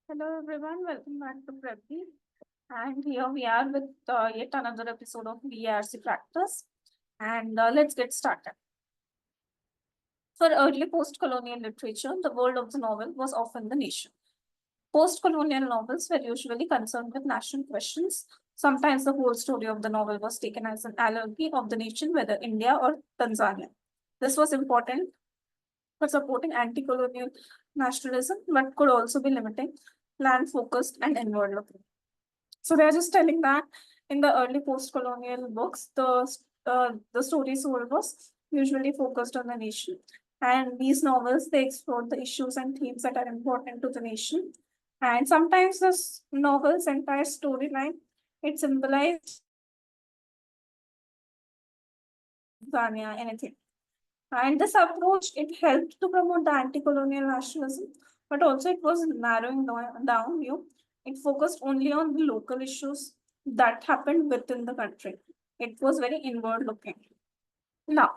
Hello everyone, welcome back to PrepBee. And here we are with yet another episode of VARC practice. And let's get started. For early post-colonial literature, the world of the novel was often the nation. Post-colonial novels were usually concerned with national questions. Sometimes the whole story of the novel was taken as an allegory of the nation, whether India or Tanzania. This was important for supporting anti-colonial nationalism, but could also be limiting land-focused and inward-looking. So they're just telling that in the early post-colonial books, the story sold was usually focused on the nation. And these novels, they explored the issues and themes that are important to the nation. And sometimes this novel's entire storyline, it symbolized Tanzania, anything. And this approach, it helped to promote the anti-colonial nationalism, but also it was narrowing down view. It focused only on the local issues that happened within the country. It was very inward looking. Now,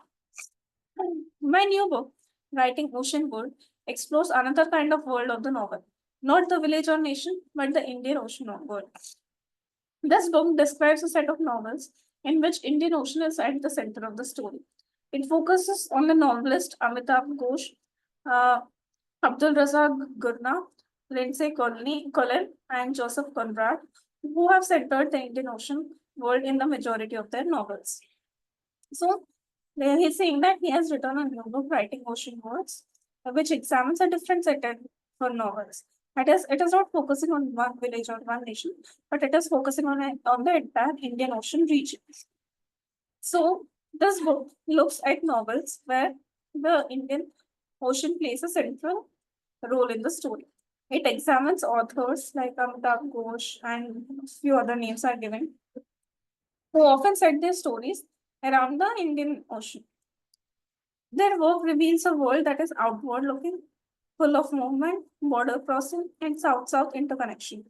my new book, Writing Ocean World, explores another kind of world of the novel. Not the village or nation, but the Indian Ocean world. This book describes a set of novels in which Indian Ocean is at the center of the story. It focuses on the novelist Amitabh Ghosh, uh, Abdul Razak Gurna, Lindsay Collin, and Joseph Conrad, who have centered the Indian Ocean world in the majority of their novels. So, there he's saying that he has written a new book, Writing Ocean Worlds, which examines a different setting for novels. That is, it is not focusing on one village or one nation, but it is focusing on the entire Indian Ocean region. So, this book looks at novels where the Indian Ocean plays a central role in the story. It examines authors like Amitabh Ghosh and a few other names are given, who often set their stories around the Indian Ocean. Their work reveals a world that is outward looking, full of movement, border crossing, and south south interconnection.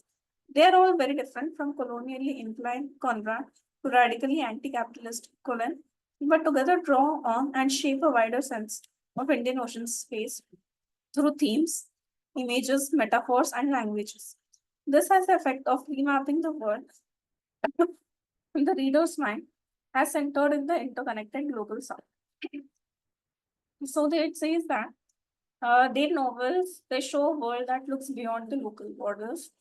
They are all very different from colonially inclined Conrad to radically anti capitalist Cullen, but together draw on and shape a wider sense of Indian Ocean space through themes, images, metaphors, and languages. This has the effect of remapping the world in the reader's mind as centered in the interconnected global south. So it says that their novels, they show a world that looks beyond the local borders,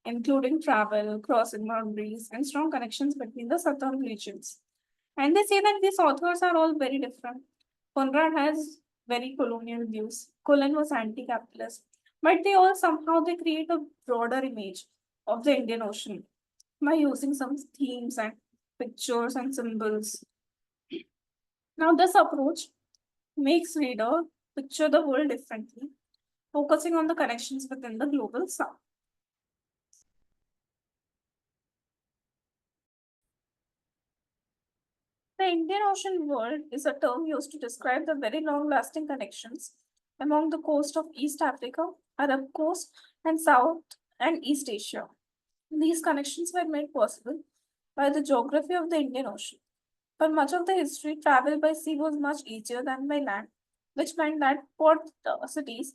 including travel, crossing boundaries, and strong connections between the southern regions. And they say that these authors are all very different. Conrad has very colonial views. Cullen was anti-capitalist, but they all somehow they create a broader image of the Indian Ocean by using some themes and pictures and symbols. Now, this approach makes reader picture the world differently, focusing on the connections within the global south. The Indian Ocean world is a term used to describe the very long lasting connections among the coast of East Africa, Arab coast, and South and East Asia. These connections were made possible by the geography of the Indian Ocean. For much of the history, travel by sea was much easier than by land, which meant that port cities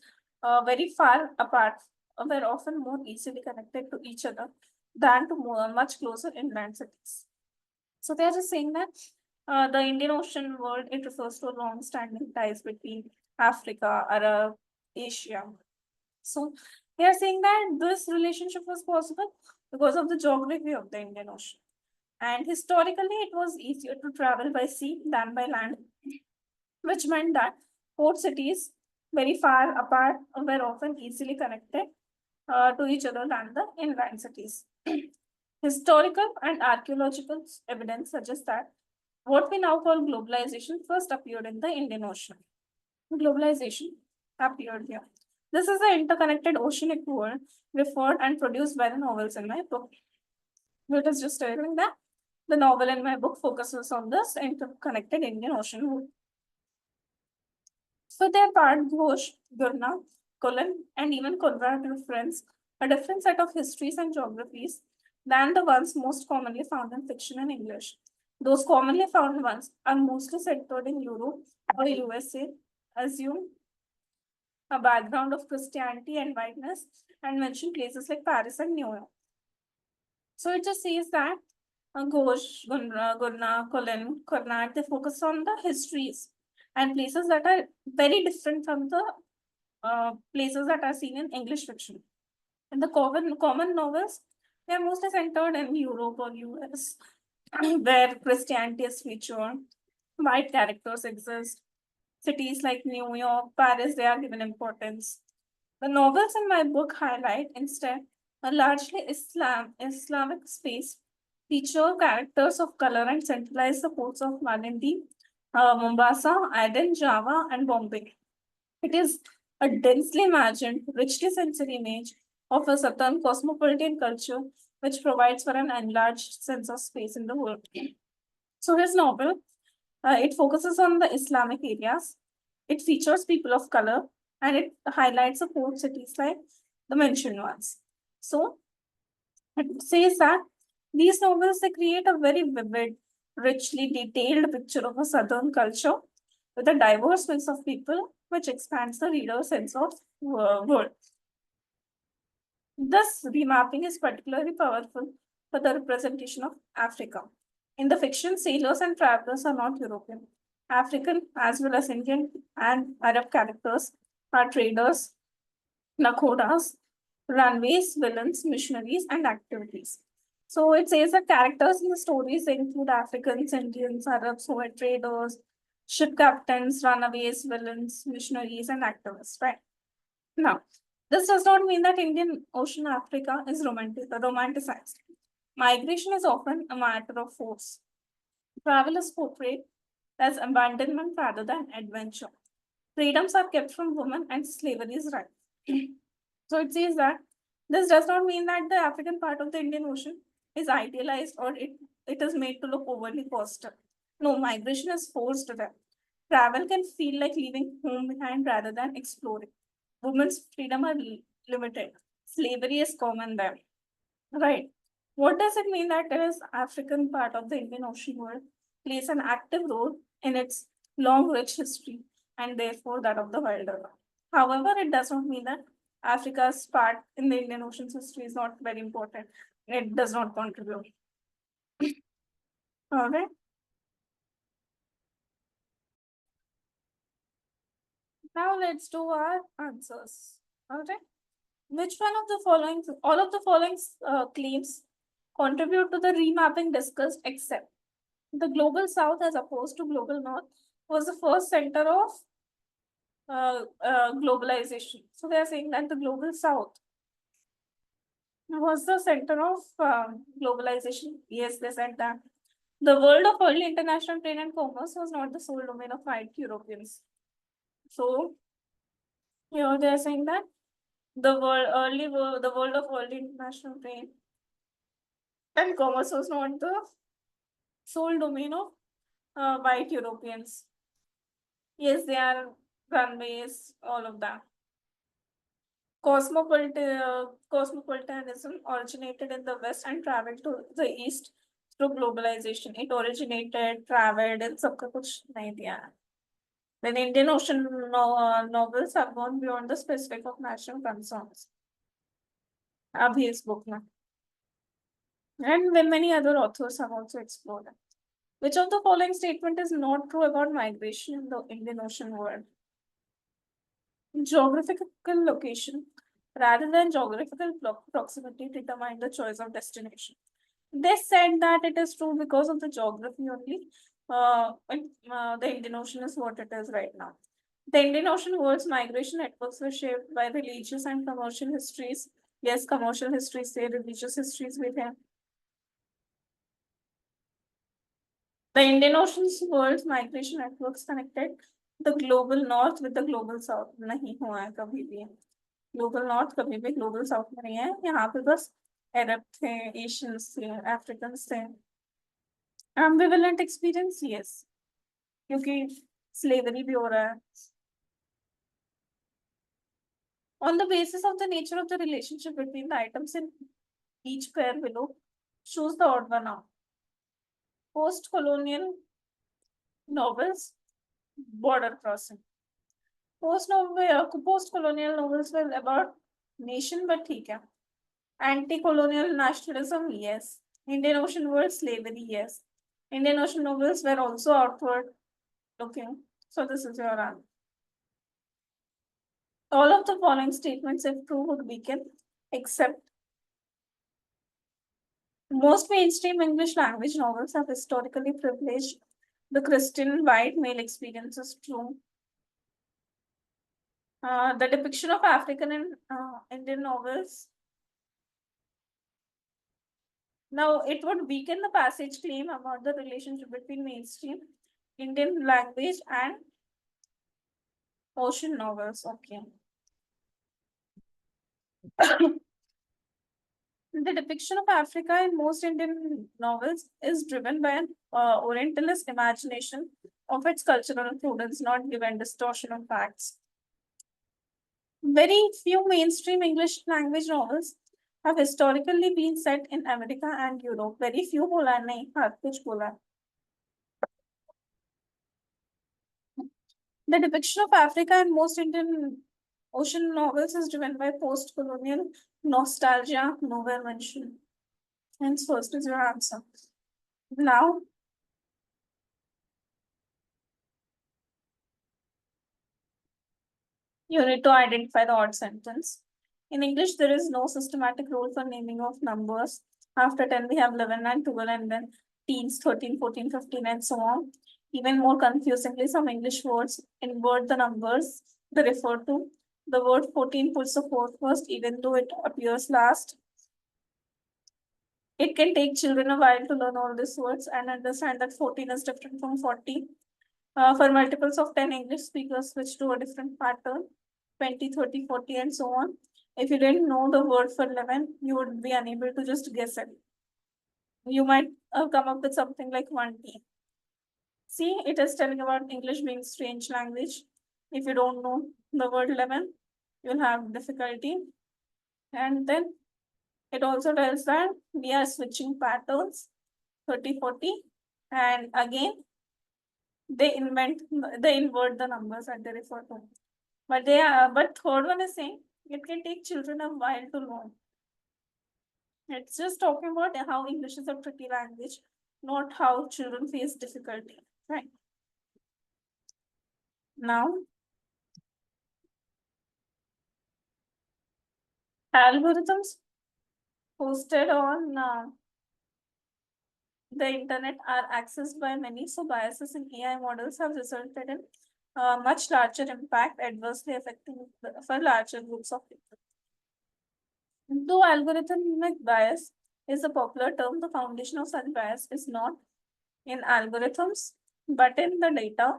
very far apart were often more easily connected to each other than to much closer inland cities. So they are just saying that the Indian Ocean world, it refers to long-standing ties between Africa, Arab, Asia. So they are saying that this relationship was possible because of the geography of the Indian Ocean. And historically, it was easier to travel by sea than by land, which meant that port cities very far apart were often easily connected to each other than the inland cities. Historical and archaeological evidence suggests that what we now call globalization first appeared in the Indian Ocean. Globalization appeared here. This is the interconnected oceanic world referred and produced by the novels in my book. It is just telling that the novel in my book focuses on this interconnected Indian Ocean world. For their part, Ghosh, Gurna, Cullen, and even Conrad reference a different set of histories and geographies than the ones most commonly found in fiction and English. Those commonly found ones are mostly centered in Europe or USA, assume a background of Christianity and whiteness, and mention places like Paris and New York. So it just says that Ghosh, Gurna, Colin, Karnat, they focus on the histories and places that are very different from the places that are seen in English fiction. In the common novels, they are mostly centered in Europe or US, where Christianity is featured. White characters exist. Cities like New York, Paris, they are given importance. The novels in my book highlight instead a largely Islamic space, feature characters of color and centralize the ports of Malindi, Mombasa, Aden, Java, and Bombay. It is a densely imagined, richly sensory image of a southern cosmopolitan culture, which provides for an enlarged sense of space in the world. So his novel, it focuses on the Islamic areas. It features people of color and it highlights the port cities like the mentioned ones. So it says that these novels they create a very vivid, richly detailed picture of a southern culture with a diverse mix of people, which expands the reader's sense of world. Thus, remapping is particularly powerful for the representation of Africa. In the fiction, sailors and travelers are not European. African, as well as Indian and Arab characters, are traders, nakhodas, runways, villains, missionaries, and activities. So it says that characters in the stories include Africans, Indians, Arabs, who are traders, ship captains, runaways, villains, missionaries, and activists, right? Now, this does not mean that Indian Ocean Africa is romanticized. Migration is often a matter of force. Travel is portrayed as abandonment rather than adventure. Freedoms are kept from women and slavery is right. So it says that this does not mean that the African part of the Indian Ocean is idealized or it is made to look overly positive. No, migration is forced there. Travel can feel like leaving home behind rather than exploring. Women's freedom are limited. Slavery is common there. Right. What does it mean that there is African part of the Indian Ocean world plays an active role in its long, rich history and therefore that of the wider world? However, it does not mean that Africa's part in the Indian Ocean's history is not very important. It does not contribute. All right. Now let's do our answers. All right. Which one of the following, all of the following claims contribute to the remapping discussed except the global south as opposed to global north was the first center of globalization. So they are saying that the global south was the center of globalization. Yes, they said that. The world of early international trade and commerce was not the sole domain of white Europeans. So here they are saying that the world of early international trade and commerce was not the sole domain of white Europeans. Yes, they are runways, all of that. Cosmopolitanism originated in the West and traveled to the East through globalization. It originated, traveled, in सबका कुछ नहीं दिया है. Then Indian Ocean novels have gone beyond the specific of national concerns. अभी इस book में. And then many other authors have also explored it. Which of the following statement is not true about migration in the Indian Ocean world? Geographical location rather than geographical proximity determine the choice of destination. They said that it is true because of the geography only. The Indian Ocean is what it is right now. The Indian Ocean world's migration networks were shaped by religious and commercial histories. Yes, commercial histories say religious histories with him. The Indian Ocean's world's migration networks connected the global north with the global south. नहीं हुआ है कभी भी. Global north कभी भी global south में नहीं है. यहाँ पे बस Arab थे, Asians थे, Africans थे. Ambivalent experience, yes. क्योंकि slavery भी हो रहा है. On the basis of the nature of the relationship between the items in each pair below, choose the odd one out. Post-colonial novels, border crossing. Post-colonial novels were about nation, but ठीक है. Anti-colonial nationalism, yes. Indian Ocean world slavery, yes. Indian Ocean novels were also outward looking. So this is your answer. All of the following statements, if true, would weaken, except most mainstream English language novels have historically privileged the Christian white male experience is true. The depiction of African and Indian novels. Now, it would weaken the passage claim about the relationship between mainstream Indian language and ocean novels. Okay. The depiction of Africa in most Indian novels is driven by an Orientalist imagination of its cultural prudence, not given distortion of facts. Very few mainstream English language novels have historically been set in America and Europe. Very few बोला नहीं, हाथ कुछ बोला. The depiction of Africa in most Indian Ocean novels is driven by post-colonial nostalgia, nowhere mentioned. Hence, first is your answer. Now, you need to identify the odd sentence. In English, there is no systematic rule for naming of numbers. After 10, we have 11 and 12, and then teens, 13, 14, 15, and so on. Even more confusingly, some English words invert the numbers they refer to. The word 14 puts the fourth first, even though it appears last. It can take children a while to learn all these words and understand that 14 is different from 40. For multiples of 10, English speakers switch to a different pattern, 20, 30, 40, and so on. If you didn't know the word for 11, you would be unable to just guess it. You might come up with something like 1T. See, it is telling about English being strange language. If you don't know the word 11, you'll have difficulty. And then it also tells that we are switching patterns, 30, 40. And again, they invert the numbers that they refer to. But third one is saying it can take children a while to learn. It's just talking about how English is a tricky language, not how children face difficulty. Right. Now, algorithms posted on the internet are accessed by many, so biases in AI models have resulted in much larger impact, adversely affecting for larger groups of people. Though algorithmic bias is a popular term, the foundation of such bias is not in algorithms, but in the data.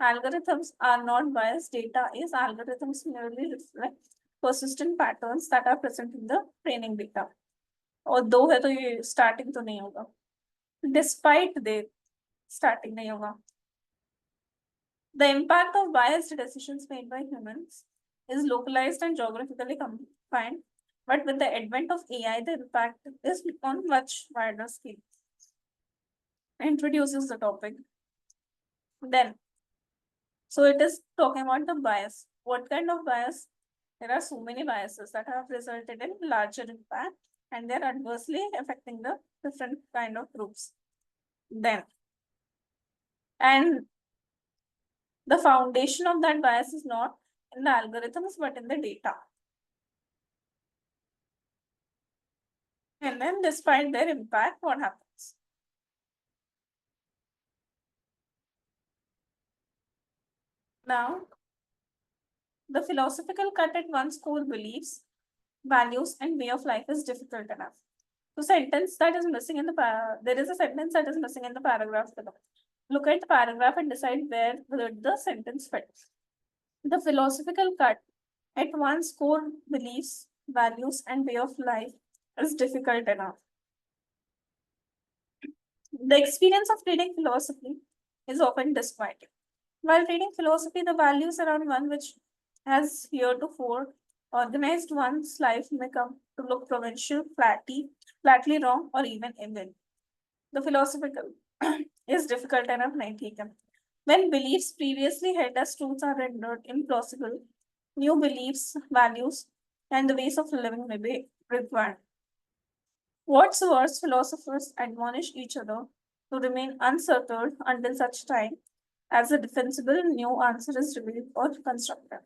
Algorithms are not biased. Data is. Algorithms merely reflect persistent patterns that are present in the training data. और दो है तो ये starting तो नहीं होगा. Despite they starting नहीं होगा. The impact of biased decisions made by humans is localized and geographically confined, but with the advent of AI, the impact is on much wider scale. Introduces the topic. Then, so it is talking about the bias. What kind of bias? There are so many biases that have resulted in larger impact and they're adversely affecting the different kind of groups. Then, and the foundation of that bias is not in the algorithms, but in the data. And then despite their impact, what happens? Now, the philosophical cut at one's core beliefs, values, and way of life is difficult enough. So sentence that is missing in the there is a sentence that is missing in the paragraph below. Look at the paragraph and decide where the sentence fits. The philosophical cut at one's core beliefs, values, and way of life is difficult enough. The experience of reading philosophy is often disquieting. While reading philosophy, the values around one which has heretofore organized one's life may come to look provincial, flatly wrong, or even evil. The philosophical is difficult enough, nahi theek hai. When beliefs previously held as truths are rendered implausible, new beliefs, values, and the ways of living may be required. What's worse, philosophers admonish each other to remain uncertain until such time as a defensible new answer is revealed or constructed.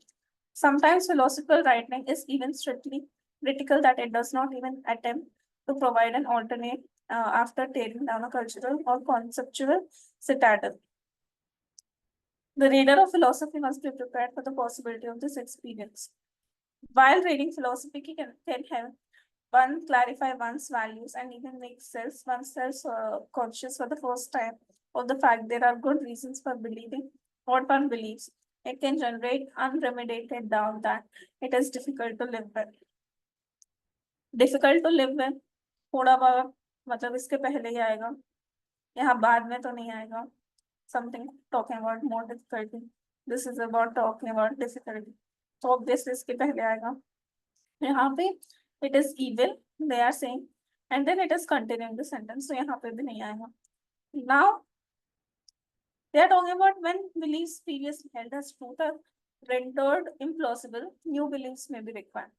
Sometimes philosophical writing is even strictly critical that it does not even attempt to provide an alternate after tearing down a cultural or conceptual citadel. The reader of philosophy must be prepared for the possibility of this experience. While reading philosophy can help one clarify one's values and even make oneself conscious for the first time of the fact there are good reasons for believing what one believes. It can generate unremediated doubt that it is difficult to live with. Difficult to live में थोड़ा बहुत मतलब इसके पहले ही आएगा, यहाँ बाद में तो नहीं आएगा. Something talking about more difficulty, this is about talking about difficulty, तो ऑब्वियसली इसके पहले आएगा. यहाँ पे it is evil they are saying and then it is continuing the sentence, तो यहाँ पे भी नहीं आएगा. Now they are talking about when beliefs previously held as truth are rendered implausible, new beliefs may be required.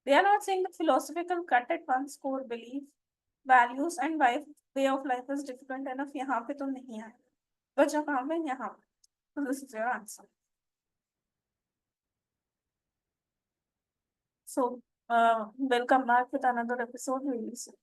They are not saying the philosophical cut at one's core belief, values and way of life is difficult enough. यहाँ पे तो नहीं है, बचा कहाँ पे? यहाँ. So this is your answer. So we'll come back with another episode really soon.